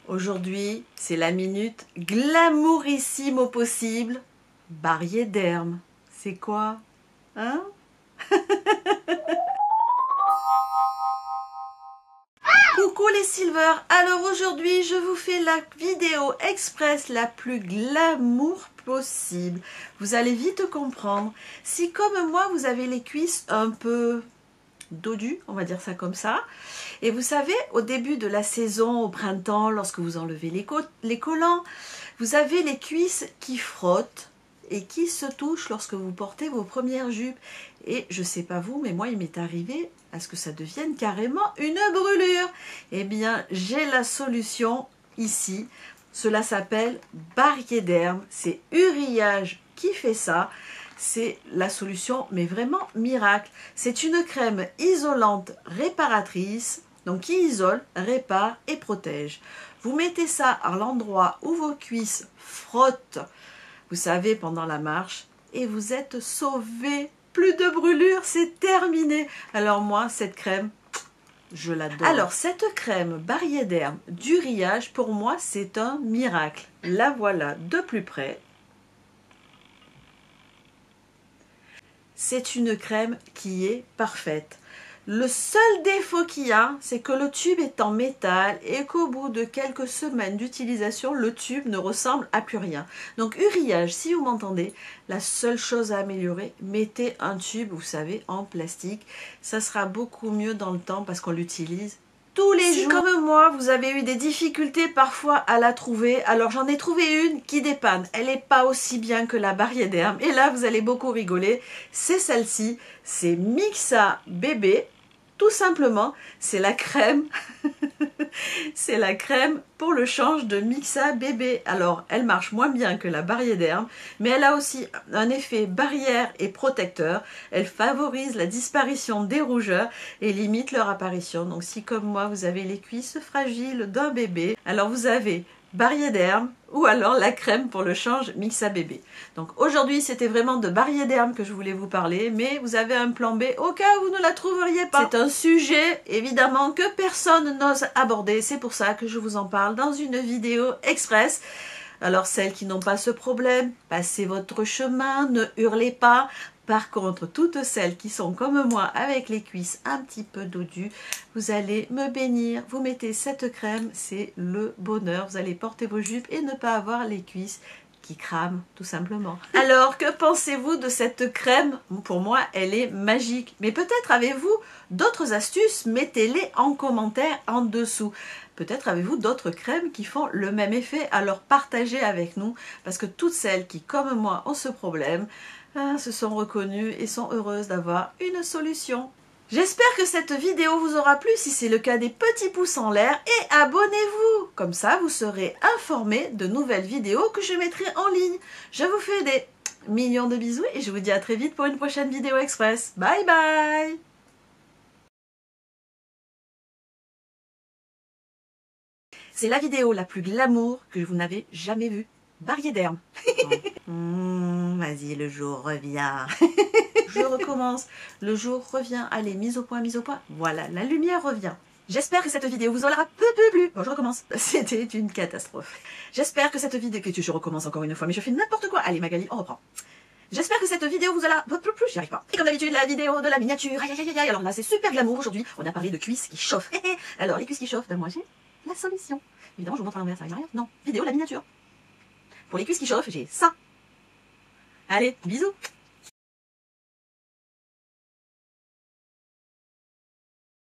Aujourd'hui, c'est la minute glamourissime au possible. Barriéderme. C'est quoi? Hein? Coucou les Silver. Alors aujourd'hui, je vous fais la vidéo express la plus glamour possible. Vous allez vite comprendre. Si comme moi, vous avez les cuisses un peu dodues, on va dire ça comme ça. Et vous savez, au début de la saison, au printemps, lorsque vous enlevez les collants, vous avez les cuisses qui frottent et qui se touchent lorsque vous portez vos premières jupes. Et je sais pas vous, mais moi il m'est arrivé à ce que ça devienne carrément une brûlure. Eh bien, j'ai la solution ici. Cela s'appelle Barriéderme. C'est Uriage qui fait ça. C'est la solution, mais vraiment miracle. C'est une crème isolante réparatrice, donc qui isole, répare et protège. Vous mettez ça à l'endroit où vos cuisses frottent, vous savez, pendant la marche, et vous êtes sauvé. Plus de brûlure, c'est terminé. Alors moi, cette crème, je l'adore. Alors, cette crème Barriéderme d'Uriage, pour moi, c'est un miracle. La voilà de plus près. C'est une crème qui est parfaite. Le seul défaut qu'il y a, c'est que le tube est en métal et qu'au bout de quelques semaines d'utilisation, le tube ne ressemble à plus rien. Donc Uriage, si vous m'entendez, la seule chose à améliorer, mettez un tube, vous savez, en plastique. Ça sera beaucoup mieux dans le temps parce qu'on l'utilise tous les jours. Si comme moi, vous avez eu des difficultés parfois à la trouver, alors j'en ai trouvé une qui dépanne. Elle n'est pas aussi bien que la Barriéderme. Et là, vous allez beaucoup rigoler. C'est celle-ci. C'est Mixa Bébé. Tout simplement, c'est la crème. C'est la crème pour le change de Mixa Bébé. Alors, elle marche moins bien que la Barriéderme, mais elle a aussi un effet barrière et protecteur. Elle favorise la disparition des rougeurs et limite leur apparition. Donc, si comme moi, vous avez les cuisses fragiles d'un bébé, alors vous avez Barriéderme ou alors la crème pour le change Mixa Bébé. Donc aujourd'hui c'était vraiment de Barriéderme que je voulais vous parler, mais vous avez un plan B au cas où vous ne la trouveriez pas. C'est un sujet évidemment que personne n'ose aborder, c'est pour ça que je vous en parle dans une vidéo express. Alors celles qui n'ont pas ce problème, passez votre chemin, ne hurlez pas. Par contre, toutes celles qui sont comme moi avec les cuisses un petit peu dodues, vous allez me bénir. Vous mettez cette crème, c'est le bonheur. Vous allez porter vos jupes et ne pas avoir les cuisses qui crament, tout simplement. Alors, que pensez-vous de cette crème? Pour moi, elle est magique. Mais peut-être avez-vous d'autres astuces? Mettez-les en commentaire en dessous. Peut-être avez-vous d'autres crèmes qui font le même effet? Alors partagez avec nous, parce que toutes celles qui, comme moi, ont ce problème, se sont reconnues et sont heureuses d'avoir une solution. J'espère que cette vidéo vous aura plu. Si c'est le cas, des petits pouces en l'air et abonnez-vous. Comme ça, vous serez informés de nouvelles vidéos que je mettrai en ligne. Je vous fais des millions de bisous et je vous dis à très vite pour une prochaine vidéo express. Bye bye! C'est la vidéo la plus glamour que vous n'avez jamais vue. Barriéderme. Vas-y, le jour revient. Je recommence. Le jour revient. Allez, mise au point, mise au point. Voilà, la lumière revient. J'espère que cette vidéo vous aura peu plu. Bon, je recommence. C'était une catastrophe. J'espère que cette vidéo... Je recommence encore une fois, mais je fais n'importe quoi. Allez, Magali, on reprend. J'espère que cette vidéo vous aura peu plu. J'y arrive pas. Et comme d'habitude, la vidéo de la miniature. Aïe, aïe, aïe, aïe. Alors là, c'est super glamour aujourd'hui. On a parlé de cuisses qui chauffent. Alors, les cuisses qui chauffent, ben moi, j'ai la solution. Évidemment, je vous montre à l'envers, ça arrive à rien. Non, vidéo, la miniature. Pour les cuisses qui chauffent, j'ai ça. Allez, bisous.